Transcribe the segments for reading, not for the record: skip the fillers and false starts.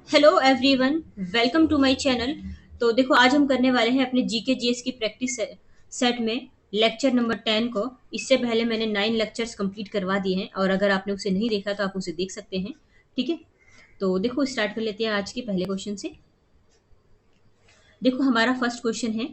Hello everyone, welcome to my channel. तो देखो, आज हम करने वाले हैं अपने जीके जीएस की प्रैक्टिस सेट में लेक्चर नंबर 10 को। इससे पहले मैंने 9 लेक्चर्स कंप्लीट करवा दिए हैं और अगर आपने उसे नहीं देखा तो आप उसे देख सकते हैं। ठीक है, तो देखो स्टार्ट कर लेते हैं आज के पहले क्वेश्चन से। देखो, हमारा फर्स्ट क्वेश्चन है,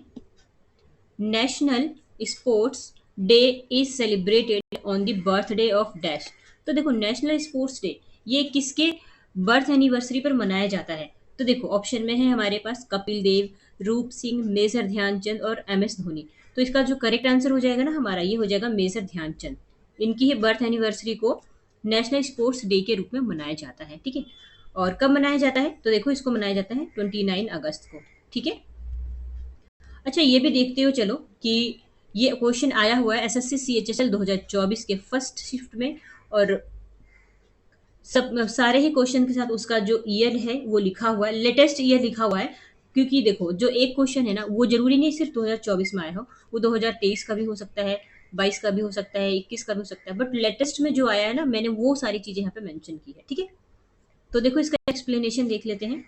national sports day is celebrated on the birthday of dash. तो देखो, नेशनल स्पोर्ट्स डे ये किसके बर्थ एनिवर्सरी पर मनाया जाता है? तो देखो, ऑप्शन में है हमारे पास कपिल देव, रूप सिंह, मेजर ध्यानचंद और एम एस धोनी। तो इसका जो करेक्ट आंसर हो जाएगा ना हमारा, ये हो जाएगा मेजर ध्यानचंद। इनकी ही बर्थ एनिवर्सरी को नेशनल स्पोर्ट्स डे के रूप में मनाया जाता है। ठीक है, और कब मनाया जाता है? तो देखो, इसको मनाया जाता है 29 अगस्त को। ठीक है, अच्छा ये भी देखते हो चलो कि ये क्वेश्चन आया हुआ है एसएससी सीएचएसएल 2024 के फर्स्ट शिफ्ट में। और सब सारे ही क्वेश्चन के साथ उसका जो ईयर है वो लिखा हुआ है, लेटेस्ट ईयर लिखा हुआ है। क्योंकि देखो, जो एक क्वेश्चन है ना, वो जरूरी नहीं सिर्फ 2024 में आया हो, वो 2023 का भी हो सकता है, 22 का भी हो सकता है, 21 का भी हो सकता है, बट लेटेस्ट में जो आया है ना, मैंने वो सारी चीजें यहाँ पे मेंशन की है। ठीक है, तो देखो इसका एक्सप्लेनेशन देख लेते हैं।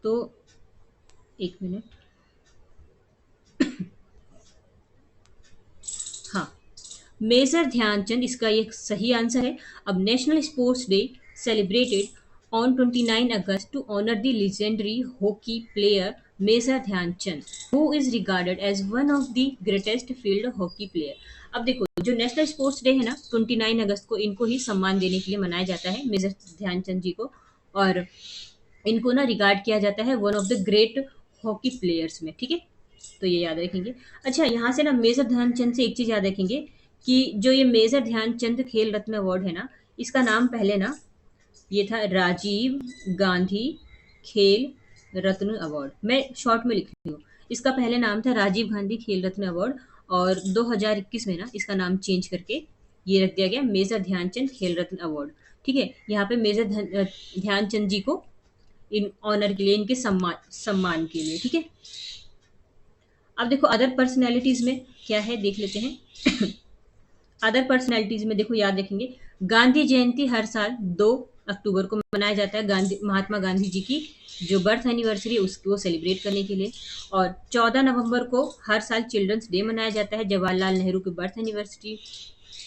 तो एक मिनट। हाँ, मेजर ध्यानचंद इसका ये सही आंसर है। अब national sports day celebrated on 29 August to honour the legendary hockey player major Dhyan Chand, who is regarded as one of the greatest field hockey player. अब देखो, जो नेशनल स्पोर्ट्स डे है ना, 29 अगस्त को इनको ही सम्मान देने के लिए मनाया जाता है, मेजर ध्यानचंद जी को। और इनको ना रिगार्ड किया जाता है one of the great hockey players में। ठीक है, तो ये याद रखेंगे। अच्छा, यहाँ से ना मेजर ध्यानचंद से एक चीज याद रखेंगे कि जो ये मेजर ध्यानचंद खेल रत्न अवार्ड है ना, इसका नाम पहले ना ये था राजीव गांधी खेल रत्न अवार्ड। मैं शॉर्ट में लिख रही हूँ, इसका पहले नाम था राजीव गांधी खेल रत्न अवार्ड, और 2021 में ना इसका नाम चेंज करके ये रख दिया गया मेजर ध्यानचंद खेल रत्न अवार्ड। ठीक है, यहाँ पे मेजर ध्यानचंद जी को इन ऑनर के लिए, इनके सम्मान सम्मान के लिए। ठीक है, अब देखो अदर पर्सनैलिटीज में क्या है देख लेते हैं। अदर पर्सनैलिटीज में देखो, याद रखेंगे, गांधी जयंती हर साल 2 अक्टूबर को मनाया जाता है, गांधी महात्मा गांधी जी की जो बर्थ एनिवर्सरी है उसको सेलिब्रेट करने के लिए। और 14 नवंबर को हर साल चिल्ड्रंस डे मनाया जाता है, जवाहरलाल नेहरू की बर्थ एनिवर्सरी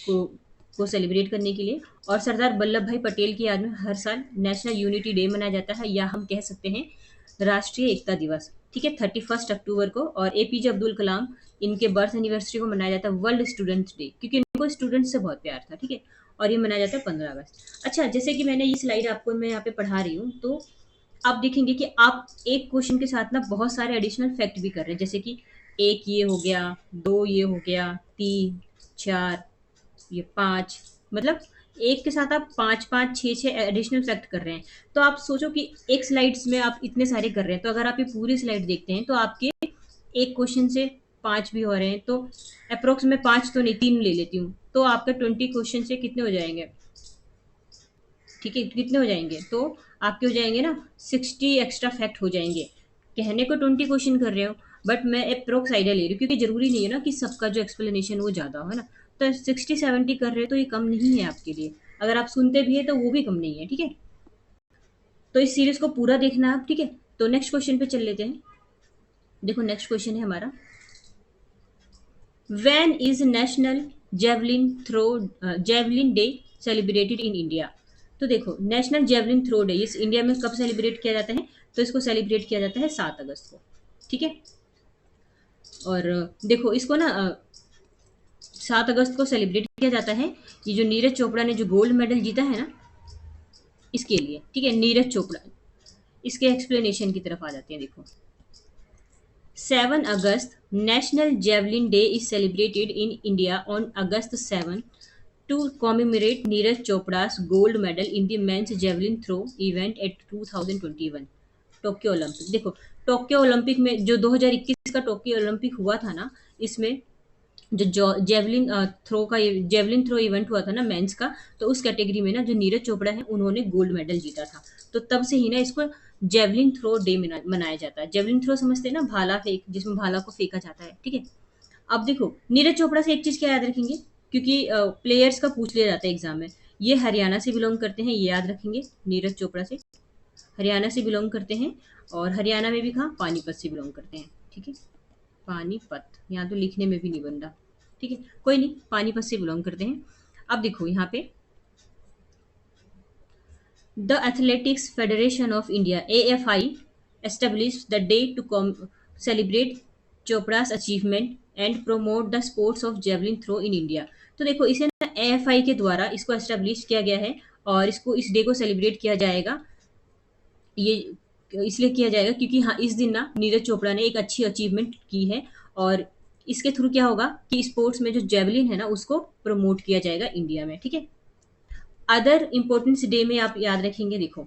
को सेलिब्रेट करने के लिए। और सरदार वल्लभ भाई पटेल की याद में हर साल नेशनल यूनिटी डे मनाया जाता है, या हम कह सकते हैं राष्ट्रीय एकता दिवस। ठीक है, 31 अक्टूबर को। और एपीजे अब्दुल कलाम, इनके बर्थ एनिवर्सरी को मनाया जाता है वर्ल्ड स्टूडेंट्स डे, क्योंकि इनको स्टूडेंट्स से बहुत प्यार था। ठीक है, और ये मनाया जाता है 15 अगस्त। अच्छा, जैसे कि मैंने ये स्लाइड आपको मैं यहाँ पे पढ़ा रही हूँ, तो आप देखेंगे कि आप एक क्वेश्चन के साथ ना बहुत सारे एडिशनल फैक्ट भी कर रहे हैं, जैसे कि एक ये हो गया, दो ये हो गया, तीन, चार, ये पाँच, मतलब एक के साथ आप पाँच पाँच छः छः एडिशनल फैक्ट कर रहे हैं। तो आप सोचो कि एक स्लाइड्स में आप इतने सारे कर रहे हैं, तो अगर आप ये पूरी स्लाइड देखते हैं तो आपके एक क्वेश्चन से पाँच भी हो रहे हैं, तो अप्रोक्स में पाँच तो नहीं, तीन ले लेती हूँ, तो आपका 20 क्वेश्चन से कितने हो जाएंगे? ठीक है, कितने हो जाएंगे? तो आपके हो जाएंगे ना 60 एक्स्ट्रा फैक्ट हो जाएंगे। कहने को 20 क्वेश्चन कर रहे हो, बट मैं अप्रोक्स आइडिया ले रही हूँ, क्योंकि जरूरी नहीं है ना कि सबका जो एक्सप्लेनेशन वो ज़्यादा हो, है ना। तो 60-70 कर रहे हो तो ये कम नहीं है आपके लिए, अगर आप सुनते भी है तो वो भी कम नहीं है। ठीक है, तो इस सीरीज को पूरा देखना आप। ठीक है, तो नेक्स्ट क्वेश्चन पे चल लेते हैं। देखो, नेक्स्ट क्वेश्चन है हमारा, when is national javelin throw javelin day celebrated in India. तो देखो, नेशनल जेवलिन थ्रो डे इस इंडिया में कब सेलिब्रेट किया जाता है? तो इसको सेलिब्रेट किया जाता है 7 अगस्त को। ठीक है, और देखो इसको ना 7 अगस्त को सेलिब्रेट किया जाता है, ये जो नीरज चोपड़ा ने जो गोल्ड मेडल जीता है ना, इसके लिए। ठीक है, नीरज चोपड़ा, इसके एक्सप्लेनेशन की तरफ आ जाते हैं। देखो, 7 August national javelin day is celebrated in India on August 7 to commemorate Neeraj Chopra's gold medal in the men's javelin throw event at 2021 Tokyo Olympic. देखो, टोक्यो ओलंपिक में जो 2021 का टोक्यो ओलंपिक हुआ था ना, इसमें जो जेवलिन थ्रो का जेवलिन थ्रो इवेंट हुआ था ना मेंस का, तो उस कैटेगरी में ना जो नीरज चोपड़ा है उन्होंने गोल्ड मेडल जीता था। तो तब से ही ना इसको जेवलिन थ्रो डे मनाया जाता है। जेवलिन थ्रो समझते हैं ना, भाला फेंक, जिसमें भाला को फेंका जाता है। ठीक है, अब देखो नीरज चोपड़ा से एक चीज क्या याद रखेंगे, क्योंकि प्लेयर्स का पूछ लिया जाता है एग्जाम में, ये हरियाणा से बिलोंग करते हैं, ये याद रखेंगे नीरज चोपड़ा से। हरियाणा से बिलोंग करते हैं, और हरियाणा में भी कहाँ, पानीपत से बिलोंग करते हैं। ठीक है, पानीपत, यहाँ तो लिखने में भी नहीं बन रहा। ठीक है, कोई नहीं, पानीपत से बिलोंग करते हैं। अब देखो यहाँ पे, the athletics federation of India AFI established the day to celebrate Chopra's achievement and promote the sports of javelin throw in India। तो देखो इसे ना AFI के द्वारा इसको एस्टेब्लिश किया गया है, और इसको इस डे को सेलिब्रेट किया जाएगा। ये इसलिए किया जाएगा क्योंकि हाँ, इस दिन ना नीरज चोपड़ा ने एक अच्छी अचीवमेंट की है, और इसके थ्रू क्या होगा कि स्पोर्ट्स में जो जेवलिन है ना उसको प्रमोट किया जाएगा इंडिया में। ठीक है, अदर इम्पोर्टेंस डे में आप याद रखेंगे, देखो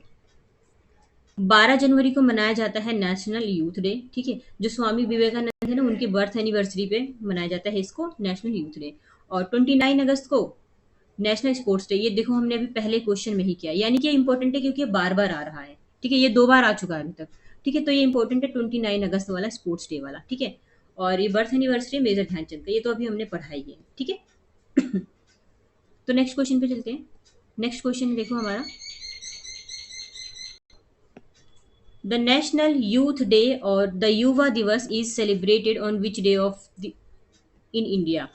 12 जनवरी को मनाया जाता है नेशनल यूथ डे। ठीक है, जो स्वामी विवेकानंद है ना उनकी बर्थ एनिवर्सरी पे मनाया जाता है इसको नेशनल यूथ डे। और 29 अगस्त को नेशनल स्पोर्ट्स डे। ये देखो हमने अभी पहले क्वेश्चन में ही किया, यानी कि इंपॉर्टेंट है क्योंकि ये बार बार आ रहा है। ठीक है, ये 2 बार आ चुका है अभी तक। ठीक है, तो ये इंपॉर्टेंट है 29 अगस्त वाला स्पोर्ट्स डे वाला। ठीक है, और ये बर्थ एनिवर्सरी मेजर ध्यानचंद का, ये तो अभी हमने पढ़ाई है। ठीक है, तो नेक्स्ट क्वेश्चन पे चलते हैं। नेक्स्ट क्वेश्चन देखो हमारा, द नेशनल यूथ डे और द युवा दिवस is celebrated on which day of in India.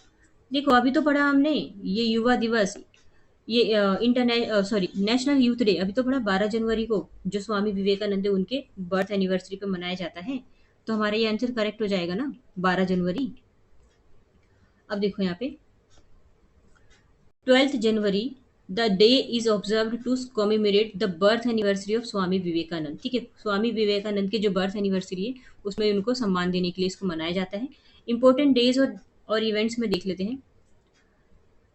देखो अभी तो पढ़ा हमने ये युवा दिवस, ये internet sorry national youth day अभी तो पढ़ा 12 जनवरी को, जो स्वामी विवेकानंद है उनके बर्थ एनिवर्सरी पे मनाया जाता है। तो हमारा ये आंसर करेक्ट हो जाएगा ना, 12 जनवरी। अब देखो यहाँ पे 12 January the day is observe to commemorate the birth anniversary of Swami Vivekananda. ठीक है, स्वामी विवेकानंद के जो बर्थ एनिवर्सरी है उसमें उनको सम्मान देने के लिए इसको मनाया जाता है। इंपॉर्टेंट डेज और इवेंट्स में देख लेते हैं।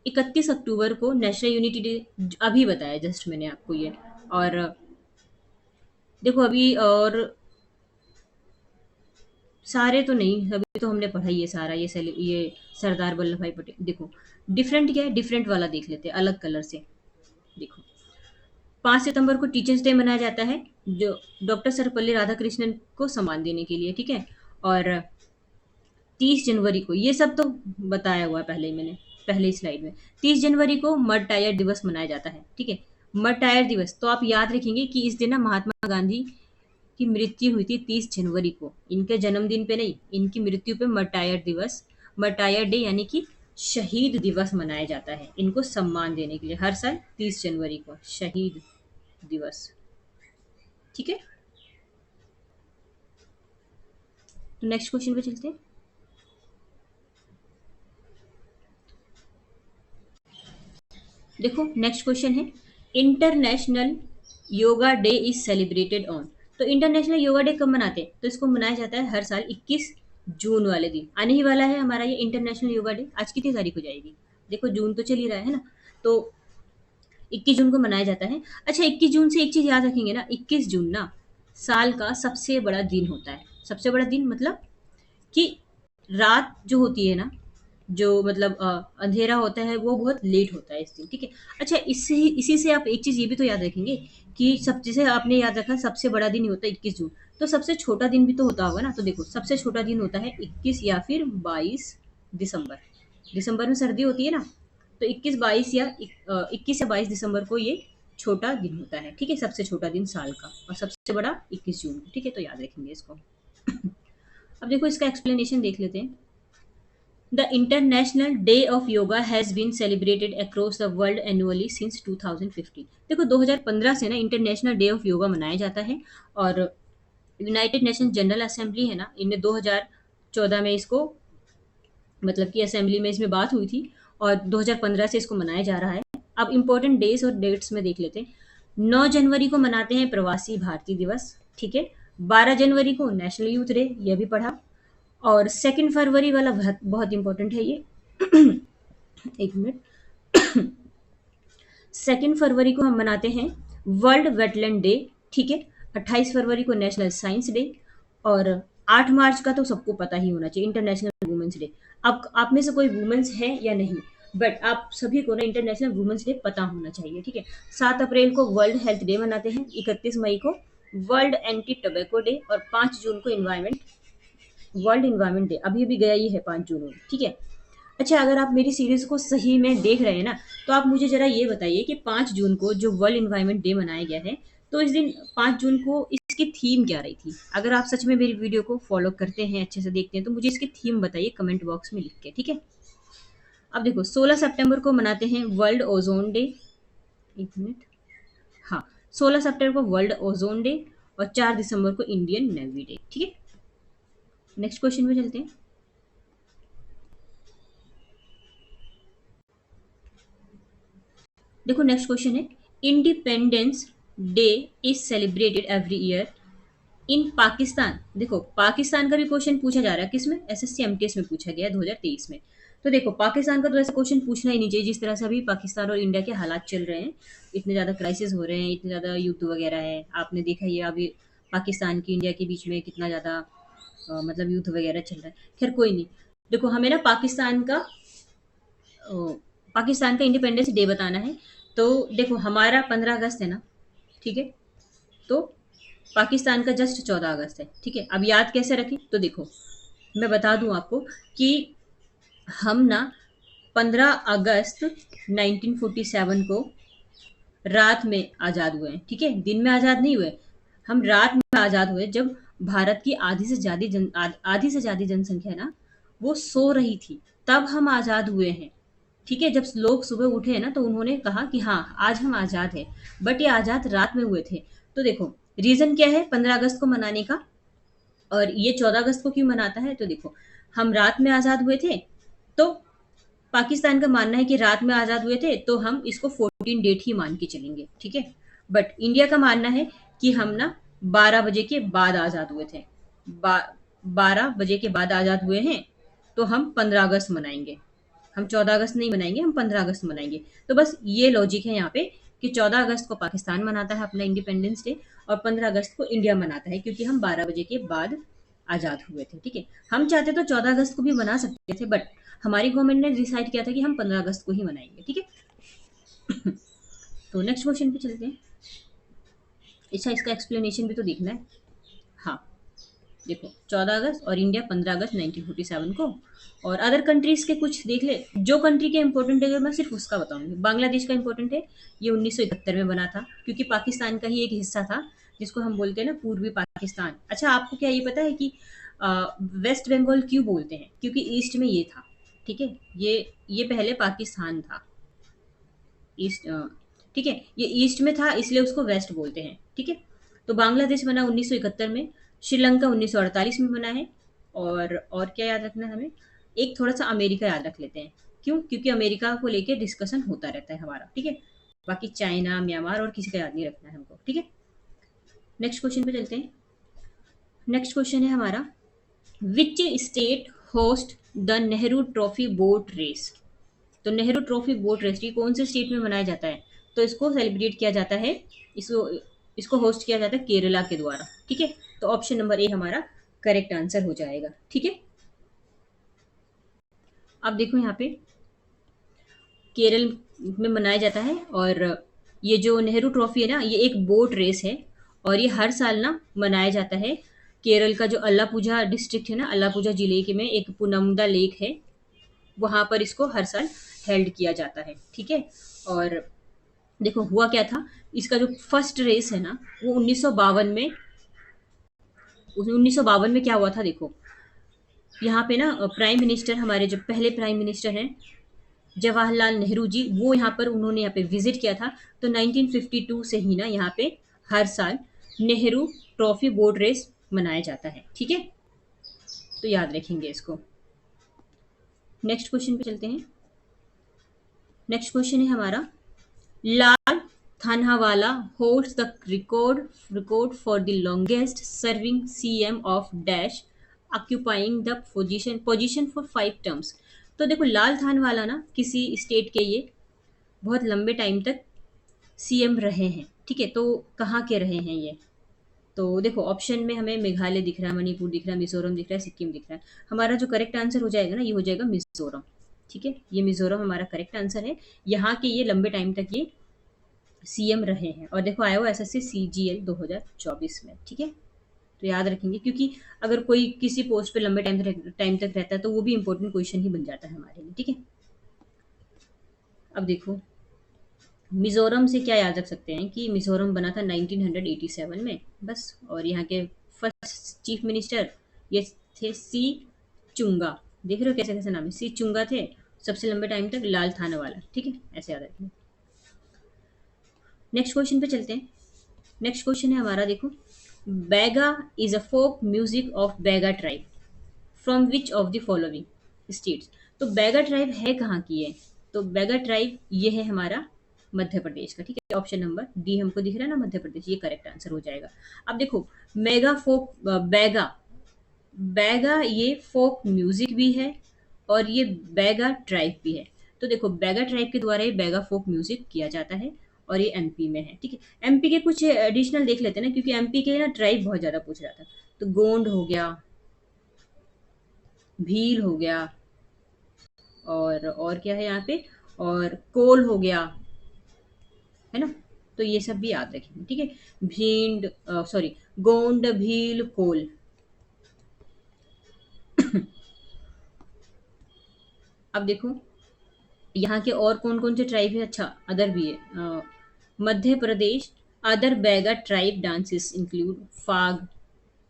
31 अक्टूबर को नेशनल यूनिटी डे, अभी बताया जस्ट मैंने आपको ये। और देखो अभी और सारे तो नहीं, अभी तो हमने पढ़ा ही है सारा ये सरदार वल्लभ भाई पटेल। देखो डिफरेंट क्या है, डिफरेंट वाला देख लेते हैं अलग कलर से। देखो 5 सितंबर को टीचर्स डे मनाया जाता है, जो डॉक्टर सर्वपल्ली राधाकृष्णन को सम्मान देने के लिए। ठीक है, और 30 जनवरी को, ये सब तो बताया हुआ है पहले ही मैंने, पहले स्लाइड में। 30 जनवरी को मड टायर दिवस मनाया जाता है। ठीक है, मड टायर दिवस, तो आप याद रखेंगे कि इस दिन ना महात्मा गांधी की मृत्यु हुई थी 30 जनवरी को, इनके जन्मदिन पे नहीं, इनकी मृत्यु पे मड टायर दिवस, मड टायर डे यानी कि शहीद दिवस मनाया जाता है इनको सम्मान देने के लिए हर साल 30 जनवरी को शहीद दिवस। ठीक है, तो नेक्स्ट क्वेश्चन पे चलते हैं। देखो नेक्स्ट क्वेश्चन है, international yoga day is celebrated on. तो इंटरनेशनल योगा डे कब मनाते हैं, तो इसको मनाया जाता है हर साल 21 जून वाले दिन। आने ही वाला है हमारा ये इंटरनेशनल योगा डे, आज कितनी तारीख हो जाएगी, देखो जून तो चल ही रहा है ना, तो 21 जून को मनाया जाता है। अच्छा 21 जून से एक चीज याद रखेंगे ना, 21 जून ना साल का सबसे बड़ा दिन होता है। सबसे बड़ा दिन मतलब कि रात जो होती है ना, जो मतलब अंधेरा होता है वो बहुत लेट होता है इस दिन। ठीक है, अच्छा इसी इसी से आप एक चीज ये भी तो याद रखेंगे कि सब, जैसे आपने याद रखा सबसे बड़ा दिन होता है 21 जून, तो सबसे छोटा दिन भी तो होता होगा ना। तो देखो सबसे छोटा दिन होता है 21 या फिर 22 दिसंबर। दिसंबर में सर्दी होती है ना, तो 21 या 22 दिसंबर को ये छोटा दिन होता है। ठीक है, सबसे छोटा दिन साल का, और सबसे बड़ा 21 जून को। ठीक है, तो याद रखेंगे इसको। अब देखो इसका एक्सप्लेनेशन देख लेते हैं। The international day of yoga has been celebrated across the world annually since 2015। देखो 2015 से ना इंटरनेशनल डे ऑफ योगा मनाया जाता है, और यूनाइटेड नेशन जनरल असेंबली है ना, इनने 2014 में इसको, मतलब कि असेंबली में इसमें बात हुई थी, और 2015 से इसको मनाया जा रहा है। अब इम्पोर्टेंट डेज और डेट्स में देख लेते हैं। 9 जनवरी को मनाते हैं प्रवासी भारतीय दिवस। ठीक है, 12 जनवरी को नेशनल यूथ डे, यह भी पढ़ा। और 2 फरवरी वाला बहुत बहुत इंपॉर्टेंट है ये। एक मिनट। 2 फरवरी को हम मनाते हैं वर्ल्ड वेटलैंड डे। ठीक है, 28 फरवरी को नेशनल साइंस डे, और 8 मार्च का तो सबको पता ही होना चाहिए इंटरनेशनल वुमेन्स डे। अब आप में से कोई वुमेन्स है या नहीं, बट आप सभी को ना इंटरनेशनल वुमेन्स डे पता होना चाहिए। ठीक है, 7 अप्रैल को वर्ल्ड हेल्थ डे मनाते हैं, 31 मई को वर्ल्ड एंटी टोबैको डे, और 5 जून को वर्ल्ड इन्वायरमेंट डे, अभी अभी गया ही है 5 जून में। ठीक है, अच्छा, अगर आप मेरी सीरीज़ को सही में देख रहे हैं ना, तो आप मुझे ज़रा ये बताइए कि 5 जून को जो वर्ल्ड एनवायरनमेंट डे मनाया गया है, तो इस दिन 5 जून को इसकी थीम क्या रही थी? अगर आप सच में मेरी वीडियो को फ़ॉलो करते हैं, अच्छे से देखते हैं, तो मुझे इसकी थीम बताइए कमेंट बॉक्स में लिख के, ठीक है? अब देखो, 16 सितंबर को मनाते हैं वर्ल्ड ओज़ोन डे। 1 मिनट। हाँ, 16 सितंबर को वर्ल्ड ओज़ोन डे और 4 दिसंबर को इंडियन नेवी डे, ठीक है? नेक्स्ट क्वेश्चन पे चलते हैं। देखो, नेक्स्ट क्वेश्चन है, independence day is celebrated every year in Pakistan. देखो, पाकिस्तान का भी क्वेश्चन पूछा जा रहा है, किसमें? एसएससी एमटीएस में पूछा गया है 2023 में। तो देखो, पाकिस्तान का तो ऐसा क्वेश्चन पूछना ही नहीं चाहिए, जिस तरह से अभी पाकिस्तान और इंडिया के हालात चल रहे हैं। इतने ज़्यादा क्राइसिस हो रहे हैं, इतने ज़्यादा युद्ध वगैरह है, आपने देखा ही है अभी पाकिस्तान की इंडिया के बीच में कितना ज़्यादा मतलब युद्ध वगैरह चल रहा है। खैर कोई नहीं। देखो, हमें ना पाकिस्तान का इंडिपेंडेंस डे बताना है। तो देखो, हमारा 15 अगस्त है ना, ठीक है? तो पाकिस्तान का जस्ट 14 अगस्त है, ठीक है? अब याद कैसे रखें? तो देखो, मैं बता दूं आपको कि हम ना 15 अगस्त 1947 को रात में आज़ाद हुए हैं, ठीक है? दिन में आज़ाद नहीं हुए। हम रात में आज़ाद हुए, जब भारत की आधी से ज़्यादा जनसंख्या ना, वो सो रही थी, तब हम आज़ाद हुए हैं। ठीक है? जब लोग सुबह उठे हैं ना, तो उन्होंने कहा कि हाँ, आज हम आज़ाद हैं। बट ये आज़ाद रात में हुए थे। तो देखो, रीज़न क्या है 15 अगस्त को मनाने का? और ये 14 अगस्त को क्यों मनाता है? तो देखो, हम रात में आज़ाद हुए थे, तो पाकिस्तान का मानना है कि रात में आज़ाद हुए थे, तो हम इसको 14 डेट ही मान के चलेंगे, ठीक है? बट इंडिया का मानना है कि हम ना 12 बजे के बाद आज़ाद हुए थे। बा 12 बजे के बाद आज़ाद हुए हैं, तो हम 15 अगस्त मनाएँगे। हम 14 अगस्त नहीं मनाएँगे, हम 15 अगस्त मनाएँगे। तो बस ये लॉजिक है यहाँ पे कि 14 अगस्त को पाकिस्तान मनाता है अपना इंडिपेंडेंस डे और 15 अगस्त को इंडिया मनाता है, क्योंकि हम 12 बजे के बाद आज़ाद हुए थे, ठीक है? हम चाहते तो 14 अगस्त को भी मना सकते थे, बट हमारी गवर्नमेंट ने डिसाइड किया था कि हम 15 अगस्त को ही मनाएंगे, ठीक है? तो नेक्स्ट क्वेश्चन पे चलते हैं। अच्छा, इसका एक्सप्लेनेशन भी तो देखना है। हाँ, देखो, 14 अगस्त और इंडिया 15 अगस्त 1947 को। और अदर कंट्रीज के कुछ देख ले। जो कंट्री के इंपॉर्टेंट है मैं सिर्फ उसका बताऊंगी। बांग्लादेश का इंपॉर्टेंट है, ये 1971 में बना था, क्योंकि पाकिस्तान का ही एक हिस्सा था, जिसको हम बोलते हैं ना पूर्वी पाकिस्तान। अच्छा, आपको क्या ये पता है कि वेस्ट बंगाल क्यों बोलते हैं? क्योंकि ईस्ट में ये था, ठीक है? ये पहले पाकिस्तान था। ईस्ट ठीक है, ये ईस्ट में था, इसलिए उसको वेस्ट बोलते हैं, ठीक है? तो बांग्लादेश बना 1971 में। श्रीलंका 1948 में बना है। और क्या याद रखना है हमें? एक थोड़ा सा अमेरिका याद रख लेते हैं। क्यों? क्योंकि अमेरिका को लेके डिस्कशन होता रहता है हमारा, ठीक है? बाकी चाइना, म्यांमार और किसी का याद नहीं रखना है हमको, ठीक है? नेक्स्ट क्वेश्चन पे चलते हैं। नेक्स्ट क्वेश्चन है हमारा, which state host the Nehru trophy boat race? तो नेहरू ट्रॉफी बोट रेस ये कौन से स्टेट में मनाया जाता है? तो इसको सेलिब्रेट किया जाता है, इसको इसको होस्ट किया जाता है केरला के द्वारा, ठीक है? तो ऑप्शन नंबर ए हमारा करेक्ट आंसर हो जाएगा, ठीक है? अब देखो, यहाँ पे केरल में मनाया जाता है। और ये जो नेहरू ट्रॉफी है ना, ये एक बोट रेस है, और ये हर साल ना मनाया जाता है। केरल का जो अल्लापुझा डिस्ट्रिक्ट है ना, अल्लापुझा जिले के में एक पुनमदा लेक है, वहां पर इसको हर साल हेल्ड किया जाता है, ठीक है? और देखो, हुआ क्या था, इसका जो फर्स्ट रेस है ना, वो 1952 में। 1952 में क्या हुआ था, देखो, यहाँ पे ना प्राइम मिनिस्टर, हमारे जो पहले प्राइम मिनिस्टर हैं जवाहरलाल नेहरू जी, वो यहाँ पर उन्होंने यहाँ पे विजिट किया था। तो 1952 से ही ना यहाँ पे हर साल नेहरू ट्रॉफी बोट रेस मनाया जाता है, ठीक है? तो याद रखेंगे इसको। नेक्स्ट क्वेश्चन पे चलते हैं। नेक्स्ट क्वेश्चन है हमारा, लाल थानहावाला holds the record for the longest serving CM of dash occupying the position for 5 terms। तो देखो, लाल थानवाला ना किसी स्टेट के ये बहुत लंबे टाइम तक सीएम रहे हैं, ठीक है? तो कहाँ के रहे हैं ये? तो देखो, ऑप्शन में हमें मेघालय दिख रहा है, मणिपुर दिख रहा है, मिजोरम दिख रहा है, सिक्किम दिख रहा है। हमारा जो करेक्ट आंसर हो जाएगा ना, ये हो जाएगा मिजोरम, ठीक है? ये मिजोरम हमारा करेक्ट आंसर है। यहाँ के ये लंबे टाइम तक ये सीएम रहे हैं। और देखो, आया हुआ एसएससी सीजीएल 2024 में, ठीक है? तो याद रखेंगे, क्योंकि अगर कोई किसी पोस्ट पे लंबे टाइम तक रहता है तो वो भी इंपॉर्टेंट क्वेश्चन ही बन जाता है हमारे लिए, ठीक है। अब देखो, मिज़ोरम से क्या याद रख सकते हैं कि मिज़ोरम बना था 1987 में, बस। और यहाँ के फर्स्ट चीफ मिनिस्टर ये थे सी चुंगा। देख रहे हो कैसे कैसे नाम है, सी चुंगा थे। सबसे लंबे टाइम तक लाल थानावाला, ठीक है, ऐसे याद रखें। नेक्स्ट क्वेश्चन पे चलते हैं। नेक्स्ट क्वेश्चन है हमारा, देखो, Baiga is a folk music of Baiga tribe from which of the following states. तो बैगा ट्राइब है कहाँ की है? तो बैगा ट्राइब ये है हमारा मध्य प्रदेश का, ठीक है। ऑप्शन नंबर डी हमको दिख रहा है ना, मध्य प्रदेश, ये करेक्ट आंसर हो जाएगा। अब देखो, मेगा फोक बैगा, बैगा ये फोक म्यूजिक भी है और ये बैगा ट्राइब भी है। तो देखो, बैगा ट्राइब के द्वारा ये बैगा फोक म्यूजिक किया जाता है और ये एमपी में है, ठीक है। एमपी के कुछ एडिशनल देख लेते हैं ना, क्योंकि एमपी के ना ट्राइब बहुत ज्यादा पूछ रहा था। तो गोंड हो गया, भील हो गया, और क्या है यहाँ पे, और कोल हो गया, है ना। तो ये सब भी याद रखेंगे, ठीक है। भींड, सॉरी, गोंड, भील, कोल। अब देखो, यहाँ के और कौन कौन से ट्राइब है, अच्छा अदर भी है। Madhya Pradesh, other Baiga tribe dances include Phag.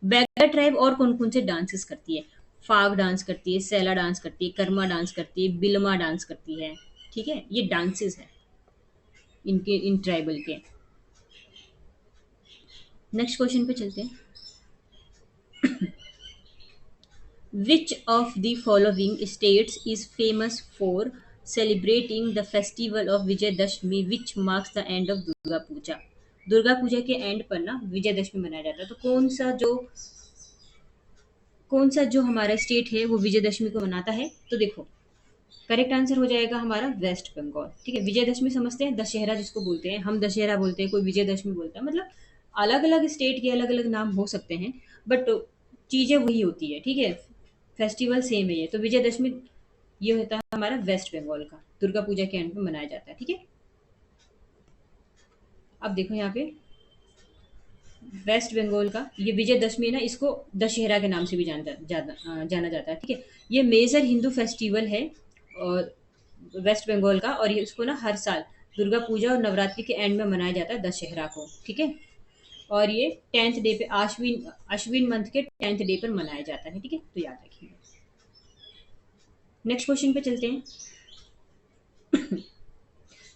Baiga tribe और कौन कौन से डांसेस करती है? फाग डांस करती है, सेला डांस करती है, कर्मा डांस करती है, बिलमा डांस करती है, ठीक है। ये डांसेस है इनके, इन ट्राइबल के। नेक्स्ट क्वेश्चन पे चलते हैं। Which of the following states is famous for celebrating the festival of Vijayadashmi, which marks the end of Durga Puja? Durga Puja के एंड पर ना विजयदशमी मनाया जाता है। तो कौन सा जो हमारा स्टेट है वो विजयदशमी को मनाता है? तो देखो, करेक्ट आंसर हो जाएगा हमारा वेस्ट बंगाल, ठीक है। विजयदशमी समझते हैं, दशहरा जिसको बोलते हैं, हम दशहरा बोलते हैं, कोई विजयदशमी बोलता है, मतलब अलग अलग स्टेट के अलग अलग नाम हो सकते हैं, बट चीजें वही होती है, ठीक है। फेस्टिवल सेम है ये। तो विजयदशमी ये होता है हमारा वेस्ट बंगाल का, दुर्गा पूजा के एंड में मनाया जाता है, ठीक है। अब देखो यहाँ पे, वेस्ट बंगाल का ये विजयदशमी है ना, इसको दशहरा के नाम से भी जाना जाता है, ठीक है। ये मेजर हिंदू फेस्टिवल है और वेस्ट बंगाल का, और ये इसको ना हर साल दुर्गा पूजा और नवरात्रि के एंड में मनाया जाता है, दशहरा को, ठीक है। और ये 10th डे पे, आश्विन अश्विन मंथ के 10th डे पर मनाया जाता है, ठीक है। तो याद रखिए। नेक्स्ट क्वेश्चन पे चलते हैं।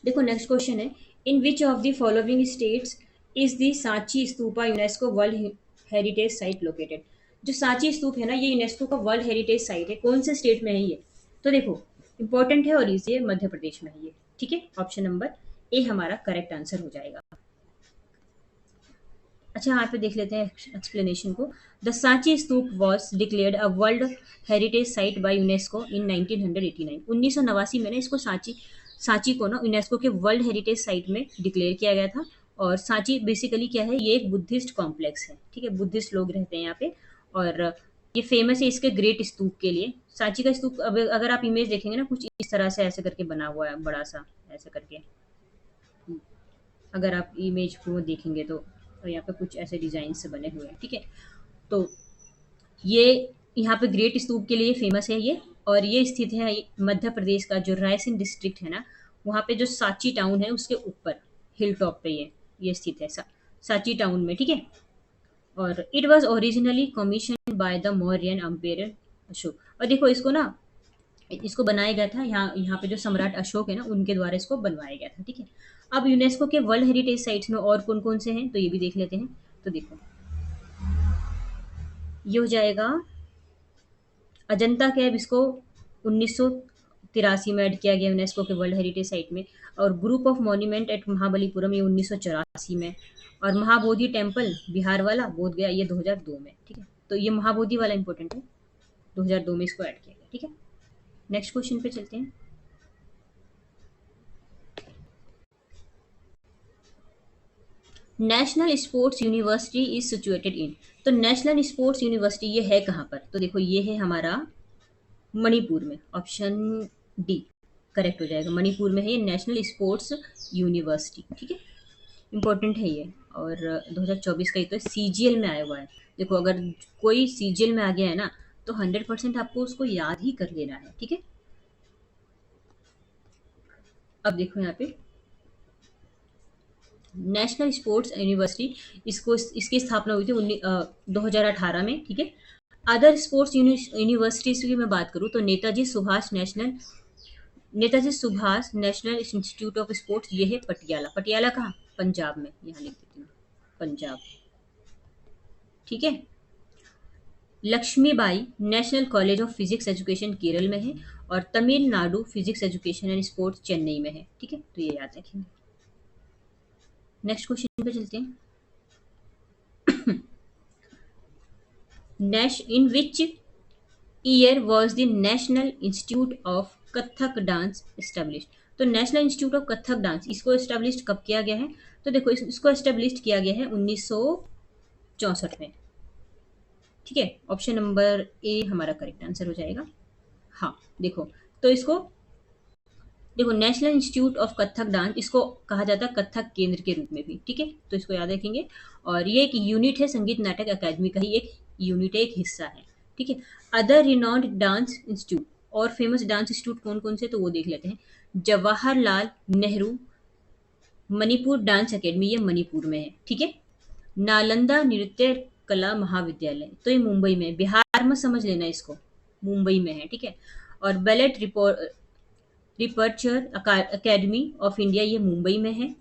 देखो, नेक्स्ट क्वेश्चन है, in which of the following states is the Sanchi stupa UNESCO world heritage site located. जो सांची स्तूप है ना, ये यूनेस्को का वर्ल्ड हेरिटेज साइट है, कौन से स्टेट में है ये? तो देखो, इंपॉर्टेंट है और ये मध्य प्रदेश में है ये, ठीक है। ऑप्शन नंबर ए हमारा करेक्ट आंसर हो जाएगा। अच्छा, यहाँ पे देख लेते हैं एक्सप्लेनेशन को। The Sanchi stupa was declared a world heritage site by UNESCO इन 1989। 1989 में ना इसको सांची को ना यूनेस्को के वर्ल्ड हेरिटेज साइट में डिक्लेयर किया गया था। और सांची बेसिकली क्या है, ये एक बुद्धिस्ट कॉम्प्लेक्स है, ठीक है। बुद्धिस्ट लोग रहते हैं यहाँ पे, और ये फेमस है इसके ग्रेट स्तूप के लिए। सांची का स्तूप, अब अगर आप इमेज देखेंगे ना, कुछ इस तरह से ऐसे करके बना हुआ है, बड़ा सा ऐसे करके, अगर आप इमेज को देखेंगे तो यहाँ पे कुछ ऐसे डिजाइन से बने हुए हैं, ठीक है। तो ये यहाँ पे ग्रेट स्तूप के लिए फेमस है ये, और ये स्थित है मध्य प्रदेश का जो रायसेन डिस्ट्रिक्ट है ना, वहाँ पे जो सांची टाउन है उसके ऊपर हिल टॉप पे ये स्थित है, सांची टाउन में, ठीक है। और it was originally commission by the Mauryan ampere Ashok. और देखो, इसको बनाया गया था, यहाँ पे जो सम्राट अशोक है ना, उनके द्वारा इसको बनवाया गया था, ठीक है। अब यूनेस्को के वर्ल्ड हेरिटेज साइट्स में और कौन कौन से हैं, तो ये भी देख लेते हैं। तो देखो, ये हो जाएगा अजंता कैब, इसको 1983 में ऐड किया गया यूनेस्को के वर्ल्ड हेरिटेज साइट में। और group of monument at Mahabalipuram, ये 1984 में। और महाबोधि टेम्पल बिहार वाला बोध गया, ये 2002 में, ठीक है। तो ये महाबोधि वाला इंपॉर्टेंट है, 2002 में इसको ऐड किया गया, ठीक है। नेक्स्ट क्वेश्चन पे चलते हैं। National sports university is situated in. तो नेशनल स्पोर्ट्स यूनिवर्सिटी ये है कहाँ पर? तो देखो, ये है हमारा मणिपुर में, ऑप्शन डी करेक्ट हो जाएगा। मणिपुर में है ये नेशनल स्पोर्ट्स यूनिवर्सिटी, ठीक है। इंपॉर्टेंट है ये। और 2024 का ही तो सीजीएल में आया हुआ है। देखो अगर कोई सीजीएल में आ गया है ना, तो 100% आपको उसको याद ही कर लेना है, ठीक है। अब देखो यहाँ पे नेशनल स्पोर्ट्स यूनिवर्सिटी, इसको इसकी स्थापना हुई थी 2018 में, ठीक है। अदर स्पोर्ट्स यूनिवर्सिटीज की मैं बात करूँ तो Netaji Subhash national institute of sports, ये है पटियाला। पटियाला कहाँ? पंजाब में, यहाँ लिख देती हूँ, पंजाब, ठीक है। Lakshmibai national college of physics education Kerala में है, और Tamil Nadu physics education and sports Chennai में है, ठीक है। तो ये याद रखेंगे। नेक्स्ट क्वेश्चन पे चलते हैं। नेश in which year was the national institute of Kathak dance establish? तो national institute of Kathak dance, इसको एस्टेब्लिश कब किया गया है? तो देखो इसको एस्टेब्लिश किया गया है 1964 में, ठीक है। ऑप्शन नंबर ए हमारा करेक्ट आंसर हो जाएगा। हाँ देखो, तो इसको देखो national institute of Kathak dance, इसको कहा जाता है कथक केंद्र के रूप में भी, ठीक है। तो इसको याद रखेंगे। और ये एक यूनिट है, संगीत नाटक अकादमी का ही एक यूनिट है, एक हिस्सा है, ठीक है। अदर रिनॉन्ड डांस इंस्टीट्यूट और फेमस डांस इंस्टीट्यूट कौन कौन से, तो वो देख लेते हैं। जवाहरलाल नेहरू मणिपुर डांस अकेडमी, ये मणिपुर में है, ठीक है। नालंदा नृत्य कला महाविद्यालय, तो ये मुंबई में, बिहार में समझ लेना इसको, मुंबई में है, ठीक है। और ballet repertoire academy of India, ये मुंबई में है।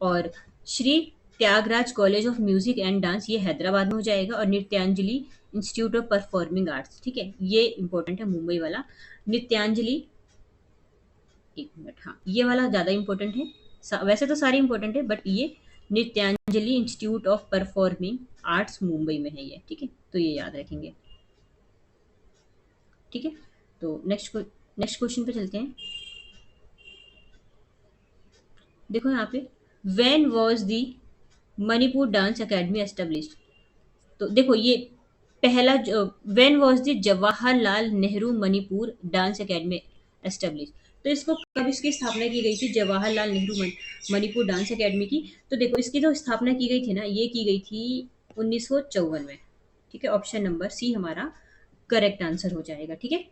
और Shri Tyagaraja college of music and dance, ये हैदराबाद में हो जाएगा। और Nrityanjali institute of performing arts, ठीक है, ये इंपॉर्टेंट है, मुंबई वाला। नृत्यांजलि, एक मिनट, हाँ ये वाला ज़्यादा इंपॉर्टेंट है। वैसे तो सारे इंपॉर्टेंट है, बट ये Nrityanjali institute of performing arts Mumbai में है ये, ठीक है। तो ये याद रखेंगे, ठीक है। तो नेक्स्ट क्वेश्चन पे चलते हैं। देखो यहाँ पे, when was the Manipur dance academy established? तो देखो ये पहला, when was the Jawaharlal Nehru Manipur dance academy establish? तो इसको कब इसकी स्थापना की गई थी, जवाहरलाल नेहरू मणिपुर डांस अकेडमी की? तो देखो इसकी जो स्थापना की गई थी ना, ये की गई थी 1954 में, ठीक है। ऑप्शन नंबर सी हमारा करेक्ट आंसर हो जाएगा, ठीक है।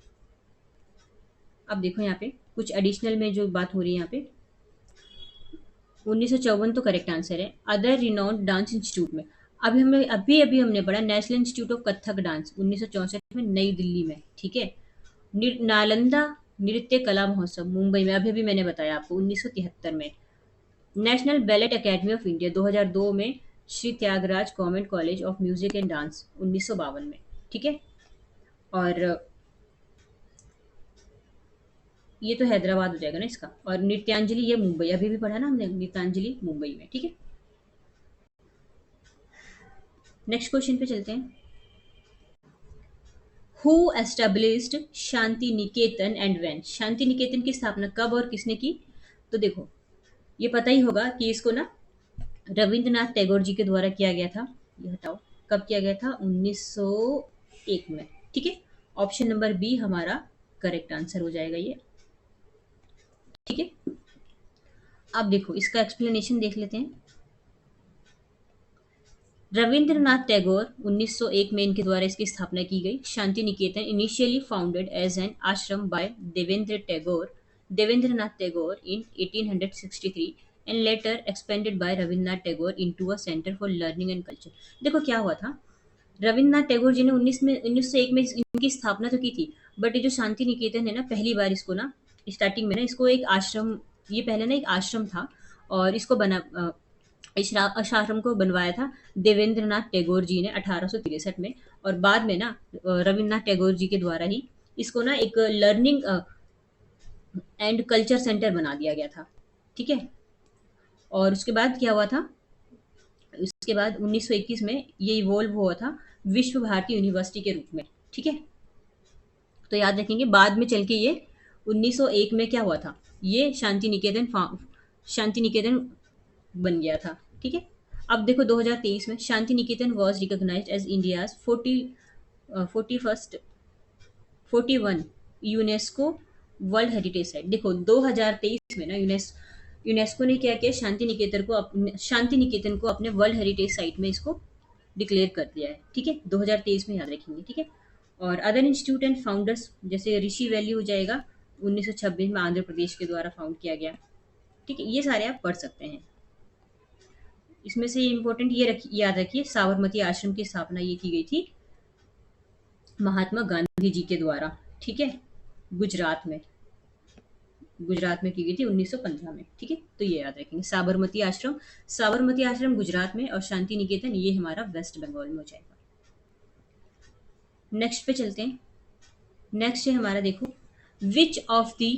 अब देखो यहाँ पे कुछ एडिशनल में जो बात हो रही है यहाँ पे, 1954 तो करेक्ट आंसर है। अदर रिनाउंड डांस इंस्टीट्यूट में, अभी हमने पढ़ा national institute of Kathak dance 1964 में नई दिल्ली में, ठीक है। नालंदा नृत्य कला महोत्सव मुंबई में, अभी मैंने बताया आपको 1973 में। National ballet academy of India 2002 में। Shri Tyagaraja government college of music and dance 1952 में, ठीक है। और ये तो हैदराबाद हो जाएगा ना इसका। और नृत्यांजलि ये मुंबई, अभी भी पढ़ा ना हमने, नृत्यांजलि मुंबई में, ठीक है। नेक्स्ट क्वेश्चन पे चलते हैं। Who established Shanti Niketan and when? Shanti Niketan की स्थापना कब और किसने की? तो देखो ये पता ही होगा कि इसको ना रविंद्रनाथ टैगोर जी के द्वारा किया गया था। ये हटाओ, कब किया गया था? 1901 में, ठीक है। ऑप्शन नंबर बी हमारा करेक्ट आंसर हो जाएगा ये, ठीक है। अब देखो इसका एक्सप्लेनेशन देख लेते हैं। रविंद्रनाथ टैगोर 1901 में इनके द्वारा इसकी स्थापना की गई। Shanti Niketan initially founded as an ashram by Debendranath Tagore in 1863 and later expanded by Rabindranath Tagore into a centre for learning and culture. देखो क्या हुआ था, रविंद्रनाथ टैगोर जी ने 1901 में इनकी स्थापना तो की थी, बट ये जो शांति निकेतन है ना, पहली बार इसको ना स्टार्टिंग में ना इसको एक आश्रम, ये पहले ना एक आश्रम था, और इसको इस आश्रम को बनवाया था देवेंद्रनाथ टैगोर जी ने 1863 में। और बाद में ना रविन्द्रनाथ टैगोर जी के द्वारा ही इसको ना एक लर्निंग एंड कल्चर सेंटर बना दिया गया था, ठीक है। और उसके बाद क्या हुआ था, उसके बाद 1921 में ये इवोल्व हुआ था विश्व भारती यूनिवर्सिटी के रूप में, ठीक है। तो याद रखेंगे, बाद में चल के ये 1901 में क्या हुआ था, ये शांति निकेतन बन गया था, ठीक है। अब देखो 2023 में Shanti Niketan was recognized as India's 41 UNESCO world heritage site. देखो 2023 में ना यूनेस्को ने क्या किया, शांति निकेतन को अपने वर्ल्ड हेरिटेज साइट में इसको डिक्लेयर कर दिया है। ठीक है, 2023 में, याद रखेंगे। ठीक है, और अदर इंस्टीट्यूट एंड फाउंडर्स जैसे ऋषि वैली हो जाएगा, 1926 में आंध्र प्रदेश के द्वारा फाउंड किया गया। ठीक है, ये सारे आप पढ़ सकते हैं। इसमें से इम्पोर्टेंट ये याद रखिए, साबरमती आश्रम की स्थापना ये की गई थी महात्मा गांधी जी के द्वारा। ठीक है, गुजरात में गुजरात में की गई थी 1915 में। ठीक है, तो ये याद रखेंगे, साबरमती आश्रम गुजरात में और शांति निकेतन ये हमारा वेस्ट बंगाल में हो जाएगा। नेक्स्ट पे चलते हैं। नेक्स्ट है हमारा, देखो, विच of the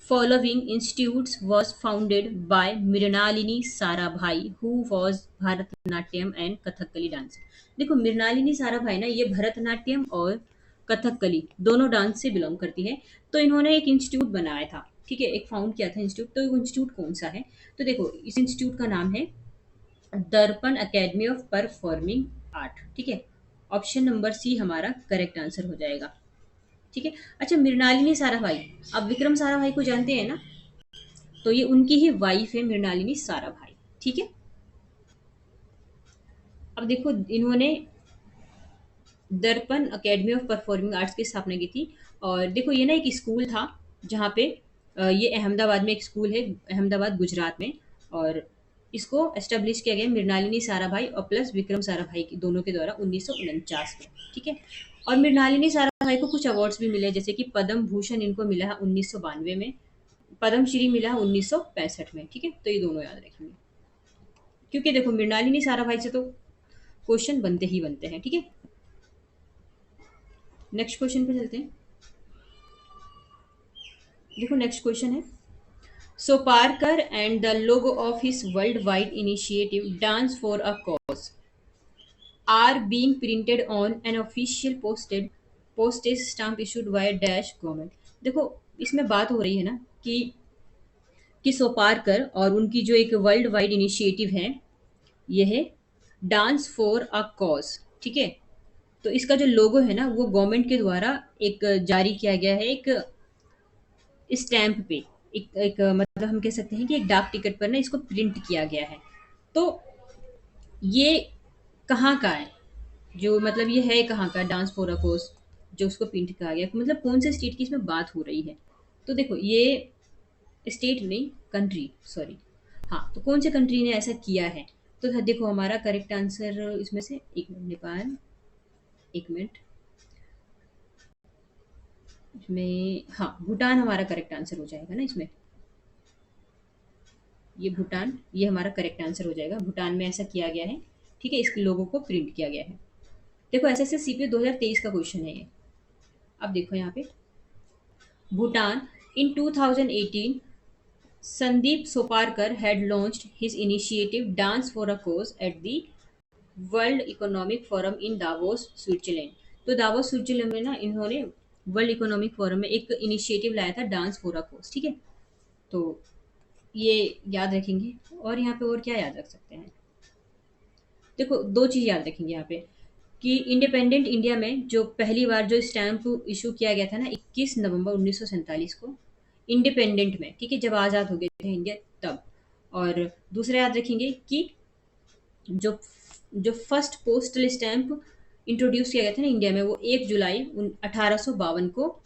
following institutes was founded by Mrinalini Sarabhai who was Bharatanatyam and Kathakali dancer. देखो, मृणालिनी साराभाई ना, ये भरतनाट्यम और कथकली दोनों डांस से बिलोंग करती है। तो इन्होंने एक इंस्टीट्यूट बनाया था। ठीक है, एक फाउंड किया था इंस्टीट्यूट। तो वो इंस्टीट्यूट कौन सा है? तो देखो, इस इंस्टीट्यूट का नाम है दर्पण अकेडमी ऑफ परफॉर्मिंग आर्ट। ठीक है, ऑप्शन नंबर सी हमारा करेक्ट आंसर हो जाएगा। ठीक है, अच्छा, मृणालिनी साराभाई, अब विक्रम साराभाई को जानते हैं ना, तो ये उनकी ही वाइफ है मृणालिनी साराभाई। ठीक है, अब देखो, इन्होंने दर्पण अकेडमी ऑफ परफॉर्मिंग आर्ट्स की स्थापना की थी। और देखो, ये ना एक स्कूल था जहाँ पे ये अहमदाबाद में एक स्कूल है, अहमदाबाद गुजरात में। और इसको एस्टेब्लिश किया गया मृणालिनी साराभाई और प्लस विक्रम साराभाई की दोनों के द्वारा 1949 में। ठीक है, और मृणालिनी साराभाई को कुछ अवार्ड्स भी मिले, जैसे कि पद्म भूषण इनको मिला है 1992 में, पद्म श्री मिला है 1965 में। ठीक है, तो ये दोनों याद रखेंगे, क्योंकि देखो, मृणालिनी साराभाई से तो क्वेश्चन बनते ही बनते हैं। ठीक है, नेक्स्ट क्वेश्चन पे चलते हैं। देखो, नेक्स्ट क्वेश्चन है, so Parker and the logo of his world wide initiative dance for a cause are being printed on an official postage stamp issued by dash government. देखो, इसमें बात हो रही है ना कि सोपारकर और उनकी जो एक वर्ल्ड वाइड इनिशिएटिव है, ये है डांस फॉर अ कॉज। ठीक है, तो इसका जो लोगो है ना, वो गवर्नमेंट के द्वारा एक जारी किया गया है, एक स्टैंप पे, एक मतलब हम कह सकते हैं कि एक डाक टिकट पर ना इसको प्रिंट किया गया है। तो ये कहाँ का है, जो मतलब ये है कहाँ का डांस फॉर अ कोर्स, जो उसको प्रिंट किया गया, मतलब कौन से स्टेट की इसमें बात हो रही है? तो देखो, ये स्टेट नहीं, कंट्री, सॉरी। हाँ, तो कौन से कंट्री ने ऐसा किया है? तो देखो, हमारा करेक्ट आंसर इसमें से, एक मिनट, नेपाल, एक मिनट, इसमें हाँ, भूटान हमारा करेक्ट आंसर हो जाएगा ना इसमें। ये भूटान, ये हमारा करेक्ट आंसर हो जाएगा। भूटान में ऐसा किया गया है। ठीक है, इसके लोगों को प्रिंट किया गया है। देखो, एसएससी 2023 का क्वेश्चन है ये। अब देखो यहाँ पे, भूटान इन 2018 Sandeep Soparkar had launched his initiative Dance for a Cause at the world economic forum in Davos Switzerland. तो दावोस स्विट्जरलैंड में ना इन्होंने वर्ल्ड इकोनॉमिक फोरम में एक इनिशिएटिव लाया था, डांस फॉर अ कोस। ठीक है, तो ये याद रखेंगे। और यहाँ पे और क्या याद रख सकते हैं? देखो, दो चीज़ याद रखेंगे यहाँ पे, कि इंडिपेंडेंट इंडिया में जो पहली बार जो स्टैम्प इशू किया गया था ना, 21 नवंबर 1947 को, इंडिपेंडेंट में। ठीक है, जब आज़ाद हो गए थे इंडिया तब। और दूसरा याद रखेंगे कि जो जो फर्स्ट पोस्टल स्टैंप इंट्रोड्यूस किया गया था ना इंडिया में, वो 1 जुलाई 1852 को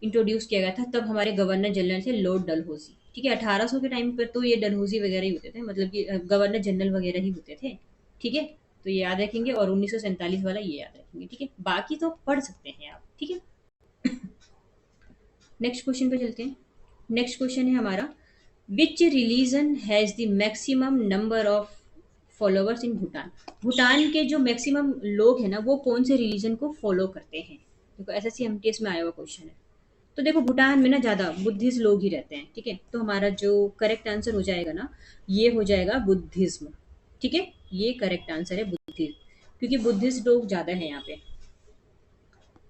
इंट्रोड्यूस किया गया था। तब हमारे गवर्नर जनरल थे लॉर्ड डलहौजी। ठीक है, 1800 के टाइम पर तो ये डलहौजी वगैरह ही होते थे, मतलब कि गवर्नर जनरल वगैरह ही होते थे। ठीक है, तो ये याद रखेंगे, और 1947 वाला ये याद रखेंगे। ठीक है, बाकी तो पढ़ सकते हैं आप। ठीक है, नेक्स्ट क्वेश्चन पे चलते हैं। नेक्स्ट क्वेश्चन है हमारा, which religion has the maximum number of followers in Bhutan. Bhutan के जो मैक्सिमम लोग हैं ना, वो कौन से रिलीजन को फॉलो करते हैं? देखो, एसएससी एमटीएस में आया हुआ क्वेश्चन है। तो देखो, भूटान में ना ज़्यादा बुद्धिस्ट लोग ही रहते हैं। ठीक है, तो हमारा जो करेक्ट आंसर हो जाएगा ना, ये हो जाएगा बुद्धिज्म। ठीक है, ये करेक्ट आंसर है, बुद्धिज्म, क्योंकि बुद्धिस्ट लोग ज़्यादा हैं यहाँ पे,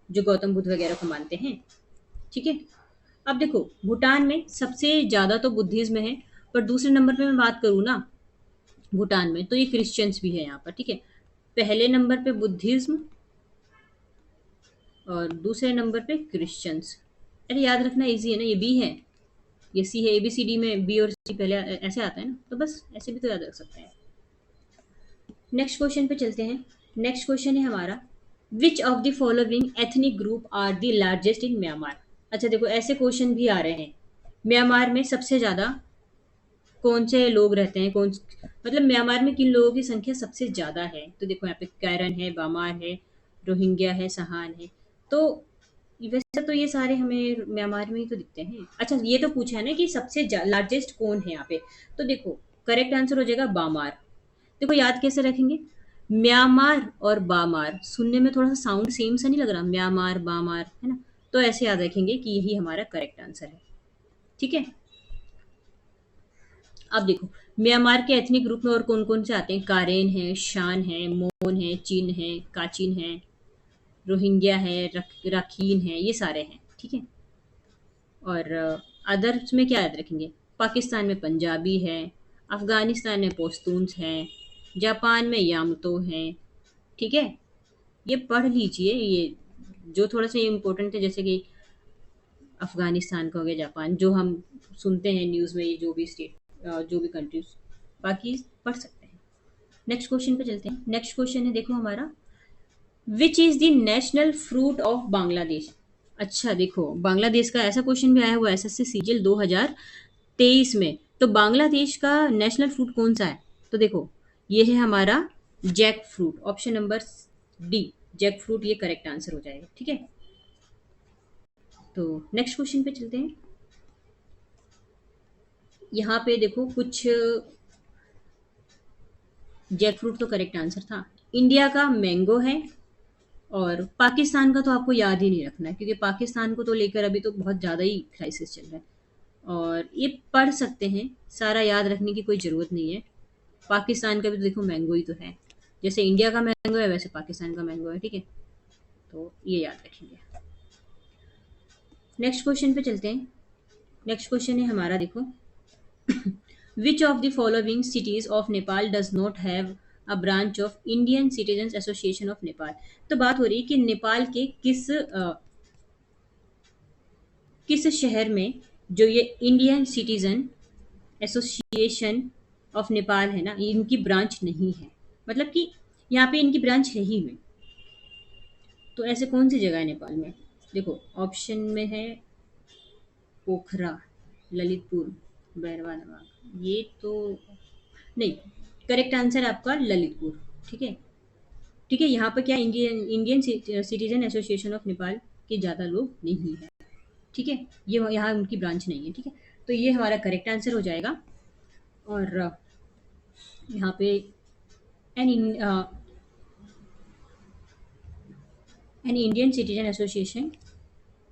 जो गौतम बुद्ध वगैरह को मानते हैं। ठीक है, अब देखो, भूटान में सबसे ज़्यादा तो बुद्धिज्म है, पर दूसरे नंबर पे मैं बात करूँ ना भूटान में, तो ये क्रिश्चियंस भी है यहाँ पर। ठीक है, पहले नंबर पे बुद्धिज्म और दूसरे नंबर पे क्रिश्चियंस। अरे याद रखना इजी है ना, ये भी है। ये सी है, ABCD में बी और सी पहले ऐसे आता है ना, तो बस ऐसे भी तो याद रख सकते हैं। नेक्स्ट क्वेश्चन पे चलते हैं। नेक्स्ट क्वेश्चन है हमारा, which of the following ethnic group are the largest in Myanmar. अच्छा देखो, ऐसे क्वेश्चन भी आ रहे हैं, म्यांमार में सबसे ज्यादा कौन से लोग रहते हैं, कौन मतलब म्यांमार में किन लोगों की संख्या सबसे ज्यादा है। तो देखो यहाँ पे कैरन है, बामार है, रोहिंग्या है, सहान है। तो वैसे तो ये सारे हमें म्यांमार में ही तो दिखते हैं। अच्छा ये तो पूछा है ना कि सबसे लार्जेस्ट कौन है यहाँ पे, तो देखो करेक्ट आंसर हो जाएगा बामार। देखो याद कैसे रखेंगे, म्यांमार और बामार सुनने में थोड़ा सा साउंड सेम सा नहीं लग रहा, म्यांमार बामार है ना, तो ऐसे याद रखेंगे कि यही हमारा करेक्ट आंसर है। ठीक है, अब देखो म्यांमार के एथनिक ग्रुप में और कौन कौन से आते हैं, कारेन है, शान है, मोन है, चिन है, काचिन है, रोहिंग्या है, राखीन है, ये सारे हैं। ठीक है, और अदर्स में क्या याद रखेंगे, पाकिस्तान में पंजाबी है, अफगानिस्तान में पश्तून्स हैं, जापान में यामतो हैं। ठीक है, ये पढ़ लीजिए, ये जो थोड़ा सा इम्पोर्टेंट है, जैसे कि अफगानिस्तान का हो गया, जापान जो हम सुनते हैं न्यूज़ में, ये जो भी स्टेट जो भी कंट्रीज, बाकी पढ़ सकते हैं। नेक्स्ट क्वेश्चन पे चलते हैं। नेक्स्ट क्वेश्चन है देखो हमारा, which is the national fruit of Bangladesh. अच्छा देखो, बांग्लादेश का ऐसा क्वेश्चन भी आया हुआ है SSC सीजीएल 2023 में, तो बांग्लादेश का नेशनल फ्रूट कौन सा है। तो देखो ये है हमारा jackfruit, option number D, jackfruit ये करेक्ट आंसर हो जाएगा। ठीक है, तो नेक्स्ट क्वेश्चन पे चलते हैं। यहाँ पे देखो कुछ, जैक फ्रूट तो करेक्ट आंसर था, इंडिया का मैंगो है, और पाकिस्तान का तो आपको याद ही नहीं रखना है, क्योंकि पाकिस्तान को तो लेकर अभी तो बहुत ज़्यादा ही क्राइसिस चल रहा है, और ये पढ़ सकते हैं, सारा याद रखने की कोई ज़रूरत नहीं है। पाकिस्तान का भी तो देखो मैंगो ही तो है, जैसे इंडिया का मैंगो है वैसे पाकिस्तान का मैंगो है। ठीक है, तो ये याद रखेंगे। नेक्स्ट क्वेश्चन पे चलते हैं। नेक्स्ट क्वेश्चन है हमारा देखो, विच of the following cities of Nepal does not have a branch of Indian citizen association of Nepal. तो बात हो रही है कि नेपाल के किस शहर में जो ये Indian citizen association of Nepal है ना, इनकी ब्रांच नहीं है, मतलब कि यहाँ पे इनकी ब्रांच है ही नहीं। तो ऐसे कौन सी जगह है नेपाल में, देखो ऑप्शन में है पोखरा, ललितपुर, बैरवा नवाब, ये तो नहीं, करेक्ट आंसर आपका ललितपुर। ठीक है, ठीक है, यहाँ पर क्या Indian Indian citizen association of Nepal के ज़्यादा लोग नहीं है। ठीक है, ये यहाँ उनकी ब्रांच नहीं है। ठीक है, तो ये हमारा करेक्ट आंसर हो जाएगा। और यहाँ पे an an Indian citizen association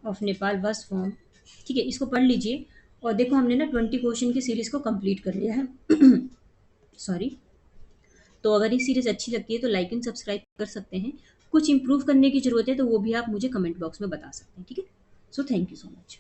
of Nepal was form. ठीक है, इसको पढ़ लीजिए, और देखो हमने ना 20 क्वेश्चन की सीरीज को कंप्लीट कर लिया है। सॉरी, तो अगर ये सीरीज अच्छी लगती है तो लाइक एंड सब्सक्राइब कर सकते हैं, कुछ इंप्रूव करने की जरूरत है तो वो भी आप मुझे कमेंट बॉक्स में बता सकते हैं। ठीक है, so thank you so much.